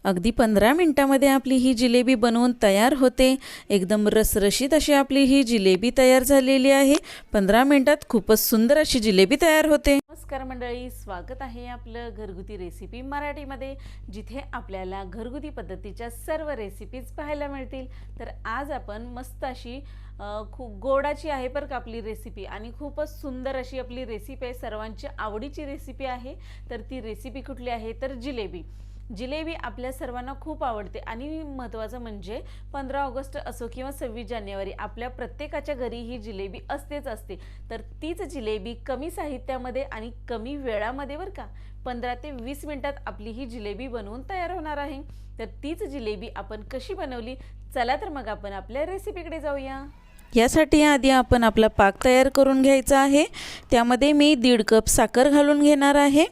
अगदी 15 मिनिटांमध्ये आपली ही जिलेबी बनवून तयार होते। एकदम रसरशीत अशी आपली ही जिलेबी तयार झालेली आहे। 15 मिनिटात खूपच सुंदर अशी जिलेबी तयार होते। नमस्कार मंडळी, स्वागत आहे आपलं घरगुती रेसिपी मराठीमध्ये, जिथे आपल्याला घरगुती पद्धतीच्या सर्व रेसिपीज पाहायला मिळतील। तर आज आपण मस्त अशी खूप गोडाची आहे पर का आपली रेसिपी, आणि खूपच सुंदर अशी आपली रेसिपी आहे, सर्वांची आवडीची रेसिपी आहे। तर ती रेसिपी कुठली आहे तर जिलेबी। जिलेबी आपल्या सर्वांना खूप आवडते आणि महत्त्वाचं म्हणजे 15 ऑगस्ट असो किंवा 26 जानेवारी आपल्या प्रत्येकाच्या घरी ही जिलेबी असतेच असते। तर तीच जिलेबी कमी साहित्यामध्ये आणि कमी वेळामध्ये बरं का 15 ते 20 मिनिटात आपली ही जिलेबी बनवून तयार होणार आहे। तर तीच जिलेबी आपण कशी बनवली, चला तर मग आपण आपल्या रेसिपीकडे जाऊया। यासाठी आधी आपण आपला पाक तयार करून घ्यायचा आहे। त्यामध्ये मी 1.5 कप साखर घालून घेणार आहे।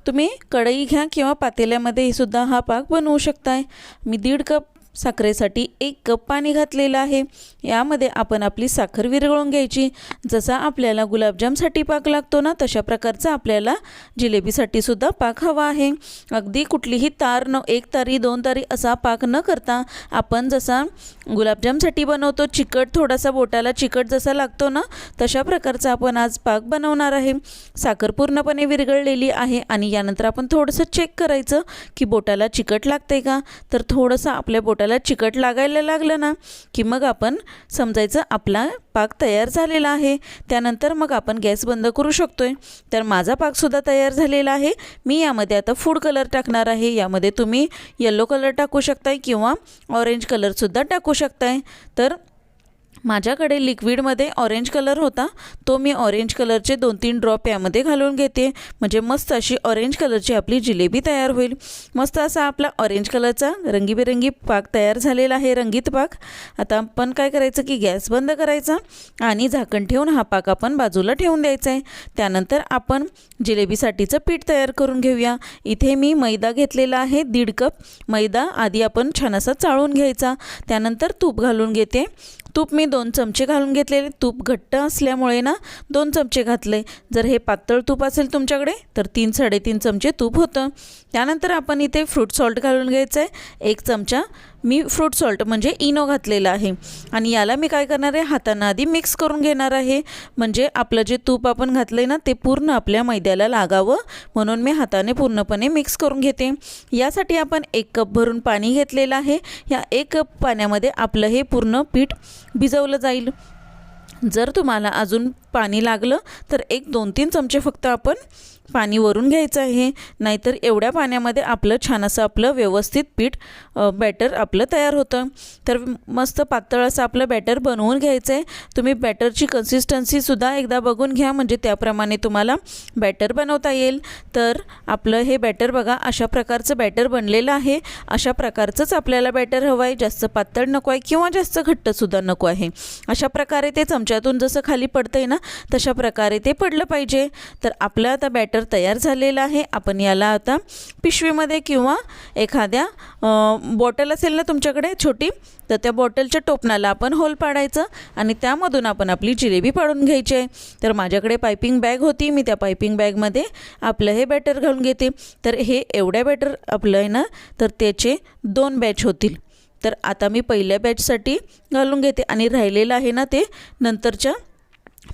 तुम्ही कढई घ्या किंवा पातेल्यामध्ये सुद्धा हा पाक बनवू शकताय। मी 1.5 कप साखरेसाठी 1 कप पाणी घातलेलं आहे। यामध्ये आपण आपली साखर विरघळून घ्यायची। जसा आपल्याला गुलाबजामसाठी पाक लागतो ना, तशा प्रकारचा आपल्याला जिलेबीसाठी सुद्धा पाक हवा आहे। अगदी कुठलीही तार न, 1 तारी 2 तारी असा पाक न करता आपण जसा गुलाबजामसाठी बनवतो, चिकट थोडासा बोटाला चिकट जसा लागतो ना, तशा प्रकारचा आपण आज पाक बनवणार आहे। साखर पूर्णपणे विरघळलेली आहे आणि यानंतर आपण थोडंसं चेक करायचं की बोटाला चिकट लागते का। तर थोडंसं आपल्या बोटाला चिकट लागायला लागलं ना की मग आपण समजायचं आपला पाक तयार झालेला आहे। त्यानंतर मग आपण गॅस बंद करू शकतोय। तर माझा पाकसुद्धा तयार झालेला आहे। मी यामध्ये आता फूड कलर टाकणार आहे। यामध्ये तुम्ही येलो कलर टाकू शकताय किंवा ऑरेंज कलरसुद्धा टाकू शकताय। तर माझ्याकडे लिक्विडमध्ये ऑरेंज कलर होता, तो मी ऑरेंज कलरचे 2-3 ड्रॉप यामध्ये घालून घेते, म्हणजे मस्त अशी ऑरेंज कलरची आपली जिलेबी तयार होईल। मस्त असा आपला ऑरेंज कलरचा रंगीबेरंगी पाक तयार झालेला आहे, रंगीत पाक। आता आपण काय करायचं की गॅस बंद करायचा आणि झाकण ठेवून हा पाक आपण बाजूला ठेवून द्यायचा आहे। त्यानंतर आपण जिलेबीसाठीचं पीठ तयार करून घेऊया। इथे मी मैदा घेतलेला आहे, 1.5 कप मैदा आधी आपण छान असा चाळून घ्यायचा। त्यानंतर तूप घालून घेते। तूप मी 2 चमचे घालून घेतलेले। तूप घट्ट असल्यामुळे ना 2 चमचे घातले। जर हे पातळ तूप असेल तुमच्याकडे तर 3-3.5 चमचे तूप होतं। त्यानंतर आपण इथे फ्रूट सॉल्ट घालून घ्यायचं आहे, 1 चमचा मी फ्रूट सॉल्ट म्हणजे इनो घातलेला आहे। आणि याला मी काय करणार आहे, हाताने आधी मिक्स करून घेणार आहे, म्हणजे आपलं जे तूप आपण घातलंय ना ते पूर्ण आपल्या मैद्याला लागावं, म्हणून मी हाताने पूर्णपणे मिक्स करून घेते। यासाठी आपण 1 कप भरून पाणी घेतलेलं आहे। या 1 कप पाण्यामध्ये आपलं हे पूर्ण पीठ भिजवलं जाईल। जर तुम्हाला अजून पाणी लागलं तर 1-2-3 चमचे फक्त आपण पाणी वरून घ्यायचं आहे, नाहीतर एवढ्या पाण्यामध्ये आपलं छान असं आपलं व्यवस्थित पीठ बॅटर आपलं तयार होतं। तर मस्त पातळ असं आपलं बॅटर बनवून घ्यायचं आहे। तुम्ही बॅटरची कन्सिस्टन्सीसुद्धा एकदा बघून घ्या, म्हणजे त्याप्रमाणे तुम्हाला बॅटर बनवता येईल। तर आपलं हे बॅटर बघा, अशा प्रकारचं बॅटर बनलेलं आहे। अशा प्रकारचंच आपल्याला बॅटर हवं आहे, जास्त पातळ नको आहे किंवा जास्त घट्टसुद्धा नको आहे। अशा प्रकारे ते चमच्यातून जसं खाली पडतंय ना तशा प्रकारे ते पडलं पाहिजे। तर आपलं आता बॅटर तयार झालेला आहे। आपण याला आता पिशवीमध्ये किंवा एखाद्या बॉटल असेल ना तुमच्याकडे छोटी, तर त्या बॉटलच्या टोपणाला आपण होल पाडायचं आणि त्यामधून आपण आपली जिलेबी पाडून घ्यायची आहे। तर माझ्याकडे पायपिंग बॅग होती, मी त्या पायपिंग बॅगमध्ये आपलं हे बॅटर घालून घेते। तर हे एवढ्या बॅटर आपलं आहे ना, तर त्याचे 2 बॅच होतील। तर आता मी पहिल्या बॅचसाठी घालून घेते आणि राहिलेलं आहे ना ते नंतरच्या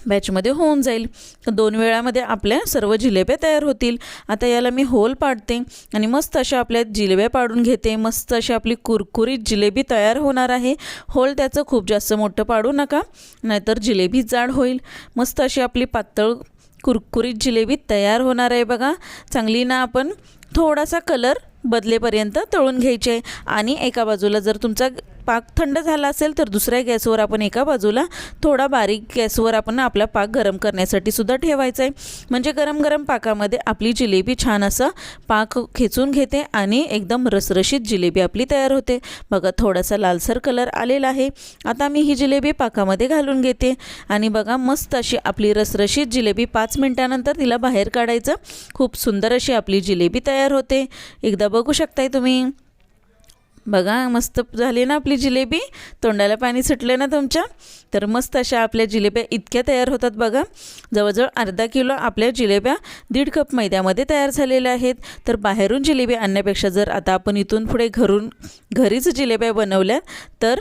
बॅचमध्ये होऊन जाईल। 2 वेळामध्ये आपल्या सर्व जिलेब्या तयार होतील। आता याला मी होल पाडते आणि मस्त अशा आपल्या जिलेब्या पाडून घेते। मस्त अशी आपली कुरकुरीत जिलेबी तयार होणार आहे। होल त्याचं खूप जास्त मोठं पाडू नका, नाहीतर जिलेबी जाड होईल। मस्त अशी आपली पातळ कुरकुरीत जिलेबी तयार होणार आहे बघा। चांगली ना आपण थोडासा कलर बदलेपर्यंत तळून घ्यायचे। आणि एका बाजूला जर तुमचा पाक थंड झाला असेल तर दुसऱ्या गॅसवर आपण एका बाजूला थोडा बारीक गॅसवर आपण आपला पाक गरम करण्यासाठी सुद्धा ठेवायचा आहे, म्हणजे गरम गरम पाकामध्ये आपली जिलेबी छान असं पाक खेचून घेते आणि एकदम रसरशीत जिलेबी आपली तयार होते। बघा थोडासा लालसर कलर आलेला आहे। आता मी ही जिलेबी पाकामध्ये घालून घेते आणि बघा मस्त अशी आपली रसरशीत जिलेबी 5 मिनिटानंतर तिला बाहेर काढायचं। खूप सुंदर अशी आपली जिलेबी तयार होते, एकदा बघू शकताय तुम्ही। बघा मस्त झाली ना आपली जिलेबी, तोंडाला पाणी सुटलं ना तुमच्या. तर मस्त अशा आपल्या जिलेब्या इतक्या तयार होतात बघा. जवळजवळ अर्धा किलो आपल्या जिलेब्या 1.5 कप मैद्यामध्ये तयार झालेल्या आहेत. तर बाहेरून जिलेबी आणण्यापेक्षा जर आता आपण इथून पुढे घरीच जिलेब्या बनवल्या तर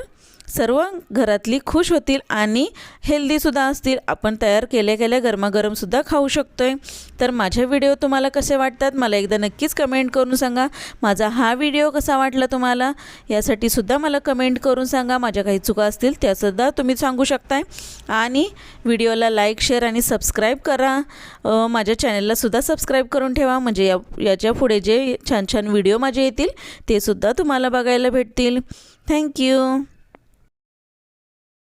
सर्व घरातली खुश होतील आणि हेल्दीसुद्धा असतील. आपण तयार केल्या गरमागरमसुद्धा खाऊ शकतो आहे. तर माझे व्हिडिओ तुम्हाला कसे वाटतात मला एकदा नक्कीच कमेंट करून सांगा. माझा हा व्हिडिओ कसा वाटला तुम्हाला यासाठी सुद्धा मला कमेंट करून सांगा. माझ्या काही चुका असतील त्यासुद्धा तुम्ही सांगू शकताय. आणि व्हिडिओला लाईक, शेअर आणि सबस्क्राईब करा. माझ्या चॅनललासुद्धा सबस्क्राईब करून ठेवा, म्हणजे याच्या पुढे जे छान छान व्हिडिओ माझे येतील ते सुद्धा तुम्हाला बघायला भेटतील. थँक्यू.